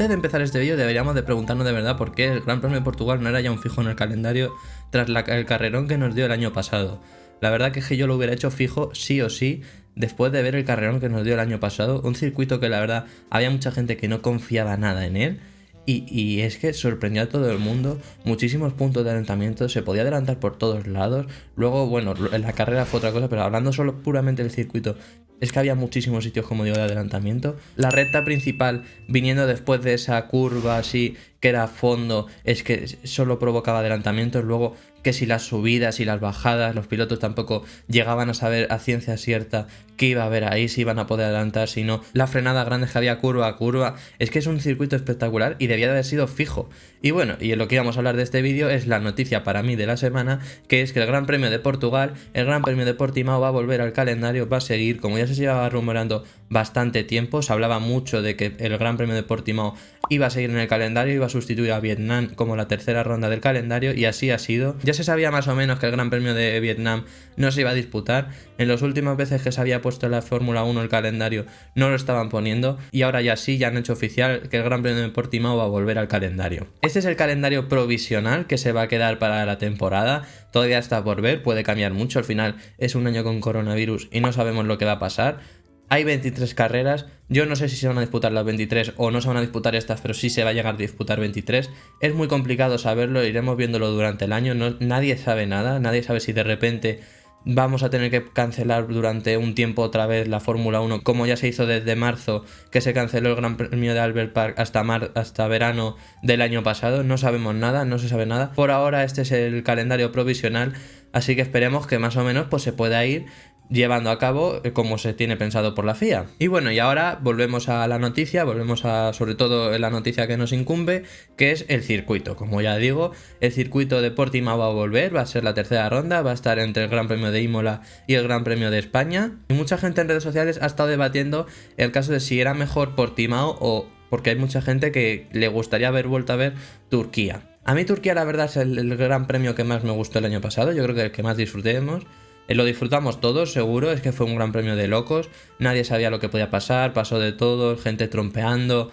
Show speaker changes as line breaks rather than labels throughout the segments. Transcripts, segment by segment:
Antes de empezar este vídeo deberíamos de preguntarnos de verdad por qué el Gran Premio de Portugal no era ya un fijo en el calendario tras el carrerón que nos dio el año pasado. La verdad que es que yo lo hubiera hecho fijo sí o sí después de ver el carrerón que nos dio el año pasado. Un circuito que la verdad había mucha gente que no confiaba nada en él. Y es que sorprendió a todo el mundo, muchísimos puntos de adelantamiento, se podía adelantar por todos lados. Luego, bueno, en la carrera fue otra cosa, pero hablando solo puramente del circuito, es que había muchísimos sitios, como digo, de adelantamiento. La recta principal, viniendo después de esa curva así, que era a fondo, es que solo provocaba adelantamientos. Luego, que si las subidas y las bajadas, los pilotos tampoco llegaban a saber a ciencia cierta qué iba a haber ahí, si iban a poder adelantar, si no. La frenada grande que había curva a curva, es que es un circuito espectacular y debía de haber sido fijo. Y bueno, y en lo que íbamos a hablar de este vídeo es la noticia para mí de la semana, que es que el Gran Premio de Portugal, el Gran Premio de Portimao va a volver al calendario, va a seguir, como ya se llevaba rumorando bastante tiempo, se hablaba mucho de que el Gran Premio de Portimao iba a seguir en el calendario, iba a sustituir a Vietnam como la tercera ronda del calendario, y así ha sido. Ya se sabía más o menos que el Gran Premio de Vietnam no se iba a disputar. En las últimas veces que se había puesto en la Fórmula 1 el calendario no lo estaban poniendo, y ahora ya sí, ya han hecho oficial que el Gran Premio de Portimao va a volver al calendario. Este es el calendario provisional que se va a quedar para la temporada. Todavía está por ver, puede cambiar mucho, al final es un año con coronavirus y no sabemos lo que va a pasar. Hay 23 carreras, yo no sé si se van a disputar las 23 o no se van a disputar estas, pero sí se va a llegar a disputar 23. Es muy complicado saberlo, iremos viéndolo durante el año, nadie sabe nada, nadie sabe si de repente vamos a tener que cancelar durante un tiempo otra vez la Fórmula 1, como ya se hizo desde marzo, que se canceló el Gran Premio de Albert Park hasta verano del año pasado. No sabemos nada, no se sabe nada. Por ahora este es el calendario provisional, así que esperemos que más o menos pues se pueda ir llevando a cabo como se tiene pensado por la FIA. Y bueno, y ahora volvemos a la noticia, volvemos a sobre todo la noticia que nos incumbe, que es el circuito. Como ya digo, el circuito de Portimao va a volver, va a ser la tercera ronda, va a estar entre el Gran Premio de Imola y el Gran Premio de España. Y mucha gente en redes sociales ha estado debatiendo el caso de si era mejor Portimao o... porque hay mucha gente que le gustaría haber vuelto a ver Turquía. A mí Turquía la verdad es el Gran Premio que más me gustó el año pasado, yo creo que el que más disfrutemos. Lo disfrutamos todos, seguro, es que fue un Gran Premio de locos, nadie sabía lo que podía pasar, pasó de todo, gente trompeando,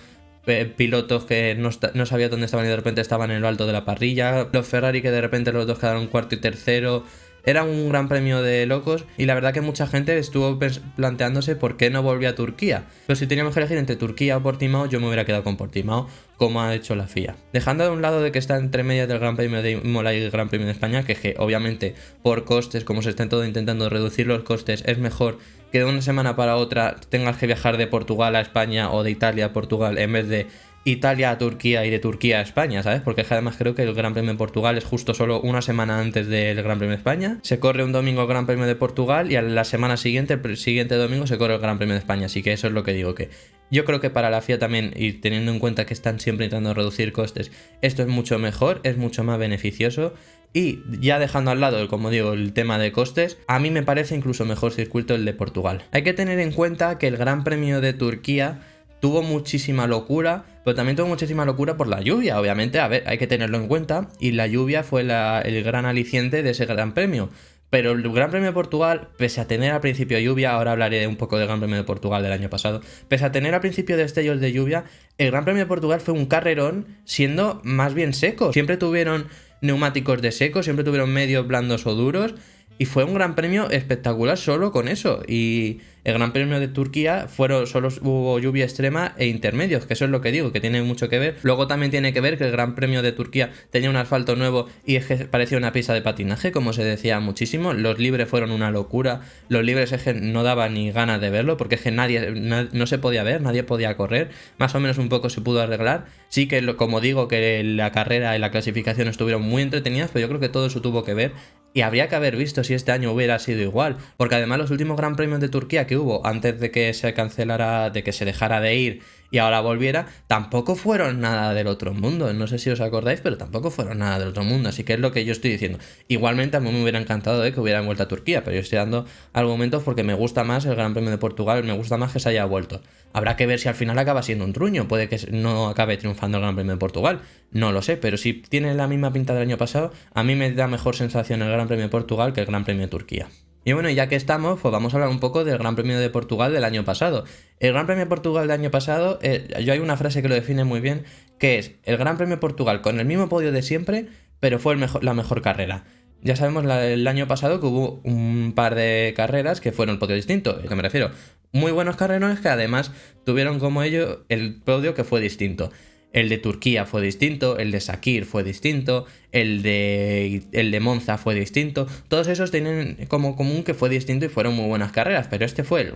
pilotos que no sabía dónde estaban y de repente estaban en lo alto de la parrilla, los Ferrari que de repente los dos quedaron cuarto y tercero. Era un Gran Premio de locos y la verdad que mucha gente estuvo planteándose por qué no volvía a Turquía. Pero si teníamos que elegir entre Turquía o Portimao, yo me hubiera quedado con Portimao, como ha hecho la FIA. Dejando de un lado de que está entre medias del Gran Premio de Imola y el Gran Premio de España, que obviamente por costes, como se estén todo intentando reducir los costes, es mejor que de una semana para otra tengas que viajar de Portugal a España o de Italia a Portugal en vez de Italia a Turquía y de Turquía a España, ¿sabes? Porque además creo que el Gran Premio de Portugal es justo solo una semana antes del Gran Premio de España. Se corre un domingo el Gran Premio de Portugal y a la semana siguiente, el siguiente domingo, se corre el Gran Premio de España. Así que eso es lo que digo, que yo creo que para la FIA también, y teniendo en cuenta que están siempre intentando reducir costes, esto es mucho mejor, es mucho más beneficioso. Y ya dejando al lado, como digo, el tema de costes, a mí me parece incluso mejor circuito el de Portugal. Hay que tener en cuenta que el Gran Premio de Turquía tuvo muchísima locura, pero también tuvo muchísima locura por la lluvia, obviamente, a ver, hay que tenerlo en cuenta, y la lluvia fue el gran aliciente de ese Gran Premio. Pero el Gran Premio de Portugal, pese a tener al principio lluvia, ahora hablaré un poco del Gran Premio de Portugal del año pasado, pese a tener al principio destellos de lluvia, el Gran Premio de Portugal fue un carrerón siendo más bien seco. Siempre tuvieron neumáticos de seco, siempre tuvieron medios blandos o duros, y fue un Gran Premio espectacular solo con eso. Y el Gran Premio de Turquía solo hubo lluvia extrema e intermedios, que eso es lo que digo, que tiene mucho que ver. Luego también tiene que ver que el Gran Premio de Turquía tenía un asfalto nuevo y es que parecía una pista de patinaje, como se decía muchísimo. Los libres fueron una locura, los libres es que no daba ni ganas de verlo, porque es que no se podía ver, nadie podía correr, más o menos un poco se pudo arreglar. Sí que, como digo, que la carrera y la clasificación estuvieron muy entretenidas, pero yo creo que todo eso tuvo que ver. Y habría que haber visto si este año hubiera sido igual, porque además los últimos Gran Premios de Turquía que hubo antes de que se cancelara, de que se dejara de ir y ahora volviera, tampoco fueron nada del otro mundo. No sé si os acordáis, pero tampoco fueron nada del otro mundo, así que es lo que yo estoy diciendo. Igualmente a mí me hubiera encantado que hubieran vuelto a Turquía, pero yo estoy dando argumentos porque me gusta más el Gran Premio de Portugal, me gusta más que se haya vuelto. Habrá que ver si al final acaba siendo un truño, puede que no acabe triunfando el Gran Premio de Portugal, no lo sé, pero si tiene la misma pinta del año pasado, a mí me da mejor sensación el Gran Premio de Portugal que el Gran Premio de Turquía. Y bueno, ya que estamos, pues vamos a hablar un poco del Gran Premio de Portugal del año pasado. El Gran Premio de Portugal del año pasado, yo hay una frase que lo define muy bien, que es el Gran Premio de Portugal con el mismo podio de siempre, pero fue la mejor carrera. Ya sabemos el año pasado que hubo un par de carreras que fueron el podio distinto, ¿a qué me refiero? Muy buenos carrerones que además tuvieron como ello el podio que fue distinto. El de Turquía fue distinto, el de Sakir fue distinto, el de Monza fue distinto. Todos esos tienen como común que fue distinto y fueron muy buenas carreras, pero este fue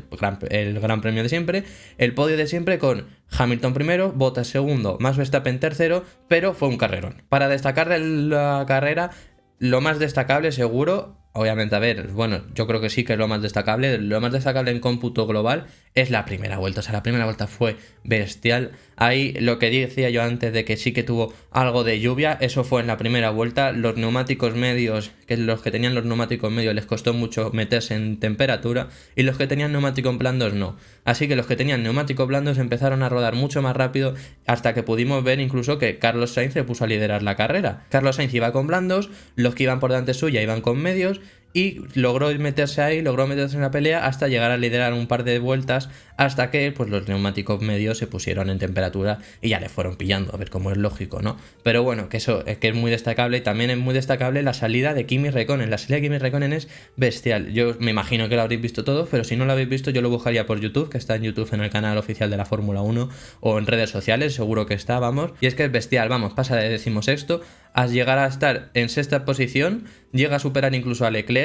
el gran premio de siempre, el podio de siempre con Hamilton primero, Bottas segundo, Max Verstappen tercero, pero fue un carrerón. Para destacar de la carrera, lo más destacable seguro, obviamente, a ver, bueno, yo creo que sí que es lo más destacable en cómputo global es la primera vuelta, o sea, la primera vuelta fue bestial. Ahí lo que decía yo antes de que sí que tuvo algo de lluvia, eso fue en la primera vuelta. Los neumáticos medios, que los que tenían los neumáticos medios les costó mucho meterse en temperatura y los que tenían neumáticos blandos no. Así que los que tenían neumáticos blandos empezaron a rodar mucho más rápido hasta que pudimos ver incluso que Carlos Sainz se puso a liderar la carrera. Carlos Sainz iba con blandos, los que iban por delante suya iban con medios y logró meterse en la pelea hasta llegar a liderar un par de vueltas hasta que pues los neumáticos medios se pusieron en temperatura y ya le fueron pillando, a ver cómo es lógico, ¿no? Pero bueno, que eso es que es muy destacable y también es muy destacable la salida de Kimi Räikkönen. La salida de Kimi Räikkönen es bestial. Yo me imagino que lo habréis visto todos, pero si no lo habéis visto yo lo buscaría por YouTube, que está en YouTube en el canal oficial de la Fórmula 1 o en redes sociales, seguro que está, vamos. Y es que es bestial, vamos, pasa de 16º a llegar a estar en sexta posición, llega a superar incluso a Leclerc.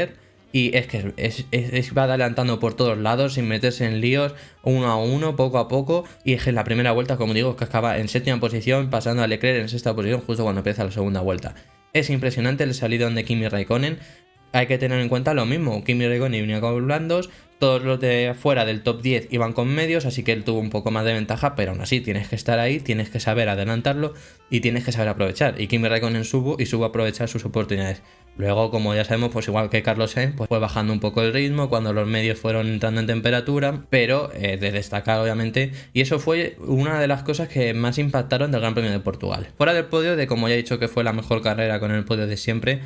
Y es que va adelantando por todos lados sin meterse en líos, uno a uno, poco a poco. Y es que en la primera vuelta, como digo, que acaba en séptima posición, pasando a Leclerc en sexta posición justo cuando empieza la segunda vuelta. Es impresionante el salidón de Kimi Räikkönen. Hay que tener en cuenta lo mismo, Kimi Räikkönen venía con blandos, todos los de fuera del top 10 iban con medios, así que él tuvo un poco más de ventaja, pero aún así tienes que estar ahí, tienes que saber adelantarlo y tienes que saber aprovechar. Y Kimi Räikkönen supo a aprovechar sus oportunidades. Luego, como ya sabemos, pues igual que Carlos Sainz, pues fue bajando un poco el ritmo cuando los medios fueron entrando en temperatura, pero de destacar obviamente, y eso fue una de las cosas que más impactaron del Gran Premio de Portugal. Fuera del podio, de como ya he dicho que fue la mejor carrera con el podio de siempre,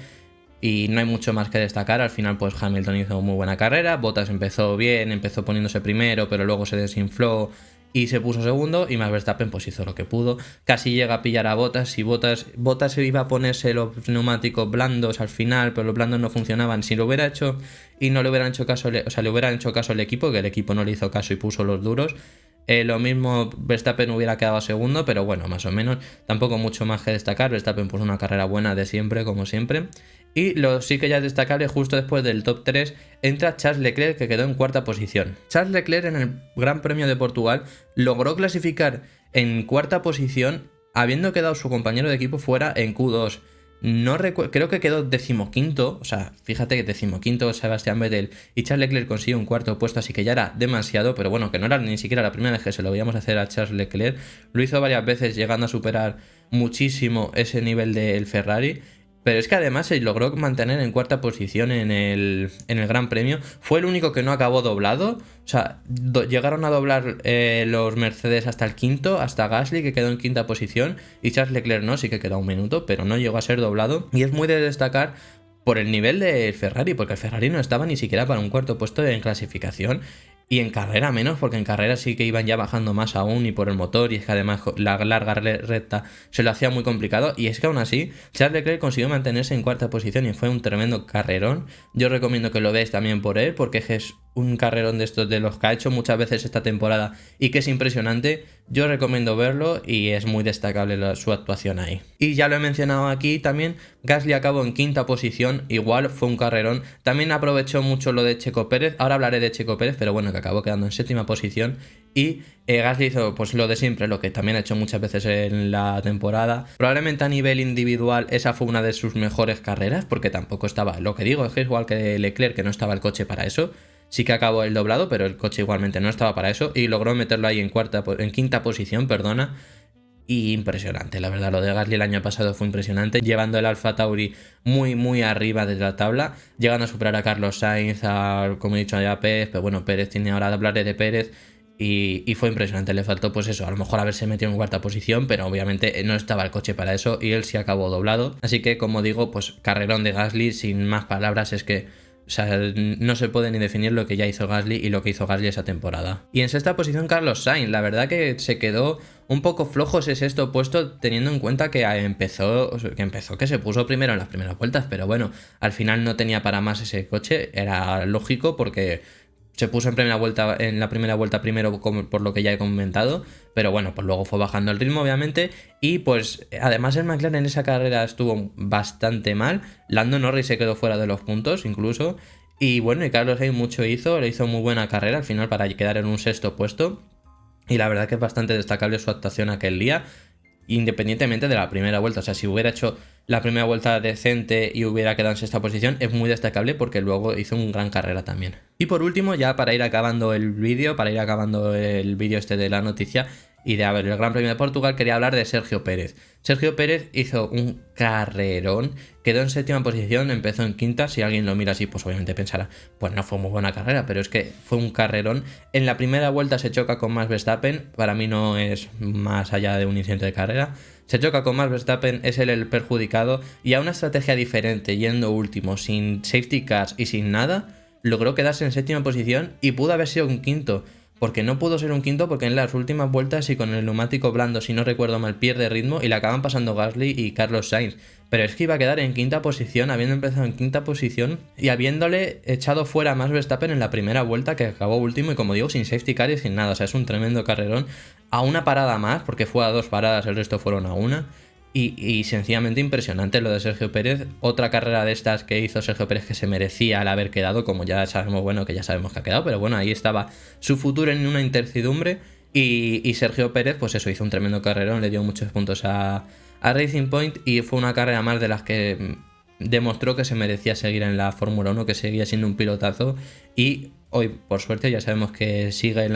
y no hay mucho más que destacar. Al final pues Hamilton hizo muy buena carrera, Bottas empezó bien, empezó poniéndose primero, pero luego se desinfló y se puso segundo, y Max Verstappen pues hizo lo que pudo, casi llega a pillar a Bottas, y Bottas iba a ponerse los neumáticos blandos al final, pero los blandos no funcionaban. Si lo hubiera hecho y no le hubieran hecho caso, o sea, le hubieran hecho caso al equipo, que el equipo no le hizo caso y puso los duros, lo mismo Verstappen hubiera quedado segundo, pero bueno, más o menos, tampoco mucho más que destacar. Verstappen puso una carrera buena de siempre, como siempre. Y lo sí que ya es destacable, justo después del top 3 entra Charles Leclerc, que quedó en cuarta posición. Charles Leclerc en el Gran Premio de Portugal logró clasificar en cuarta posición habiendo quedado su compañero de equipo fuera en Q2. No creo que quedó decimoquinto, o sea, fíjate que decimoquinto Sebastián Vettel y Charles Leclerc consiguió un cuarto puesto, así que ya era demasiado, pero bueno, que no era ni siquiera la primera vez que se lo veíamos hacer a Charles Leclerc. Lo hizo varias veces, llegando a superar muchísimo ese nivel del Ferrari. Pero es que además se logró mantener en cuarta posición en el Gran Premio. Fue el único que no acabó doblado. O sea, llegaron a doblar los Mercedes hasta el quinto, hasta Gasly, que quedó en quinta posición. Y Charles Leclerc no, sí que quedó un minuto, pero no llegó a ser doblado. Y es muy de destacar por el nivel de Ferrari, porque el Ferrari no estaba ni siquiera para un cuarto puesto en clasificación. Y en carrera menos, porque en carrera sí que iban ya bajando más aún y por el motor, y es que además la larga recta se lo hacía muy complicado. Y es que aún así Charles Leclerc consiguió mantenerse en cuarta posición y fue un tremendo carrerón. Yo recomiendo que lo veáis también por él, porque es un carrerón de estos de los que ha hecho muchas veces esta temporada y que es impresionante. Yo recomiendo verlo y es muy destacable su actuación ahí. Y ya lo he mencionado aquí también, Gasly acabó en quinta posición, igual fue un carrerón. También aprovechó mucho lo de Checo Pérez, ahora hablaré de Checo Pérez, pero bueno, que acabó quedando en séptima posición. Y Gasly hizo pues lo de siempre, lo que también ha hecho muchas veces en la temporada. Probablemente a nivel individual esa fue una de sus mejores carreras, porque tampoco estaba, lo que digo es que es igual que Leclerc, que no estaba el coche para eso. Sí que acabó el doblado, pero el coche igualmente no estaba para eso y logró meterlo ahí en quinta posición, perdona. Y impresionante, la verdad, lo de Gasly el año pasado fue impresionante, llevando el Alfa Tauri muy muy arriba de la tabla, llegando a superar a Carlos Sainz, como he dicho ya Pérez, pero bueno, Pérez tiene ahora, hablaré de Pérez. Y fue impresionante, le faltó pues eso, a lo mejor haberse metido en cuarta posición, pero obviamente no estaba el coche para eso y él sí acabó doblado. Así que como digo, pues carrerón de Gasly, sin más palabras, es que O sea, no se puede ni definir lo que ya hizo Gasly y lo que hizo Gasly esa temporada. Y en sexta posición Carlos Sainz, la verdad que se quedó un poco flojo ese sexto puesto teniendo en cuenta que que se puso primero en las primeras vueltas, pero bueno, al final no tenía para más ese coche, era lógico porque se puso en la primera vuelta primero por lo que ya he comentado, pero bueno, pues luego fue bajando el ritmo obviamente y pues además el McLaren en esa carrera estuvo bastante mal, Lando Norris se quedó fuera de los puntos incluso y bueno, y Carlos Sainz le hizo muy buena carrera al final para quedar en un sexto puesto y la verdad que es bastante destacable su actuación aquel día, independientemente de la primera vuelta, o sea, si hubiera hecho la primera vuelta decente y hubiera quedado en sexta posición, es muy destacable porque luego hizo una gran carrera también. Y por último, ya para ir acabando el vídeo, este de la noticia y de el Gran Premio de Portugal, quería hablar de Sergio Pérez. Sergio Pérez hizo un carrerón, quedó en séptima posición, empezó en quinta, si alguien lo mira así, pues obviamente pensará, pues no fue muy buena carrera, pero es que fue un carrerón. En la primera vuelta se choca con Max Verstappen, para mí no es más allá de un incidente de carrera, se choca con Max Verstappen, es él el perjudicado, y a una estrategia diferente, yendo último, sin safety cars y sin nada, logró quedarse en séptima posición y pudo haber sido un quinto. Porque no pudo ser un quinto porque en las últimas vueltas y con el neumático blando, si no recuerdo mal, pierde ritmo y le acaban pasando Gasly y Carlos Sainz. Pero es que iba a quedar en quinta posición, habiendo empezado en quinta posición y habiéndole echado fuera a Max Verstappen en la primera vuelta, que acabó último y como digo, sin safety car y sin nada. O sea, es un tremendo carrerón. A una parada más, porque fue a 2 paradas, el resto fueron a una. Y sencillamente impresionante lo de Sergio Pérez. Otra carrera de estas que hizo Sergio Pérez que se merecía el haber quedado, como ya sabemos, bueno, que ya sabemos que ha quedado, pero bueno, ahí estaba su futuro en una incertidumbre. Y Sergio Pérez, pues eso, hizo un tremendo carrerón, le dio muchos puntos a Racing Point y fue una carrera más de las que demostró que se merecía seguir en la Fórmula 1, que seguía siendo un pilotazo y hoy, por suerte, ya sabemos que sigue en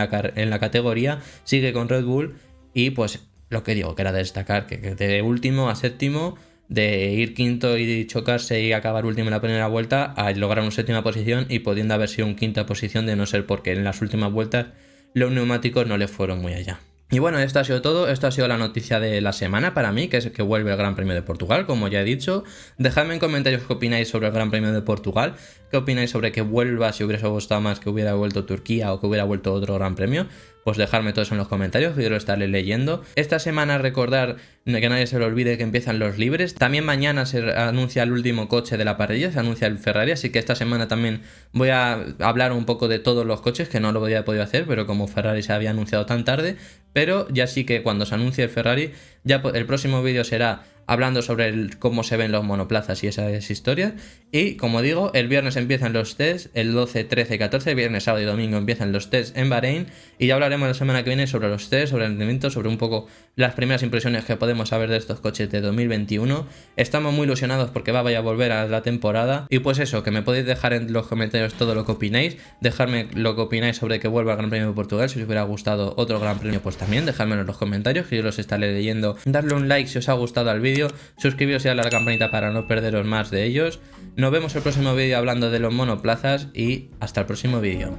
la categoría, sigue con Red Bull y pues lo que digo, que era de destacar, que de último a séptimo, de ir quinto y chocarse y acabar último en la primera vuelta, a lograr una séptima posición y pudiendo haber sido una quinta posición de no ser porque en las últimas vueltas los neumáticos no le fueron muy allá. Y bueno, esto ha sido todo, esto ha sido la noticia de la semana para mí, que es que vuelve el Gran Premio de Portugal, como ya he dicho. Dejadme en comentarios qué opináis sobre el Gran Premio de Portugal, qué opináis sobre que vuelva, si hubiese gustado más que hubiera vuelto Turquía o que hubiera vuelto otro Gran Premio, pues dejadme todo eso en los comentarios, que yo lo estaré leyendo. Esta semana recordar que nadie se lo olvide que empiezan los libres, también mañana se anuncia el último coche de la parrilla, se anuncia el Ferrari, así que esta semana también voy a hablar un poco de todos los coches, que no lo había podido hacer, pero como Ferrari se había anunciado tan tarde, pero ya sí que cuando se anuncie el Ferrari, ya el próximo vídeo será hablando sobre cómo se ven los monoplazas y esas historias. Y como digo, el viernes empiezan los tests, el 12, 13 y 14, viernes, sábado y domingo empiezan los tests en Bahrein. Y ya hablaremos la semana que viene sobre los tests, sobre el rendimiento, sobre un poco las primeras impresiones que podemos saber de estos coches de 2021. Estamos muy ilusionados porque vaya a volver a la temporada. Y pues eso, que me podéis dejar en los comentarios todo lo que opináis. Dejadme lo que opináis sobre que vuelva el Gran Premio de Portugal. Si os hubiera gustado otro Gran Premio, pues también dejadmelo en los comentarios, que yo los estaré leyendo. Darle un like si os ha gustado el vídeo. Suscribiros y darle a la campanita para no perderos más de ellos. Nos vemos el próximo vídeo hablando de los monoplazas y hasta el próximo vídeo.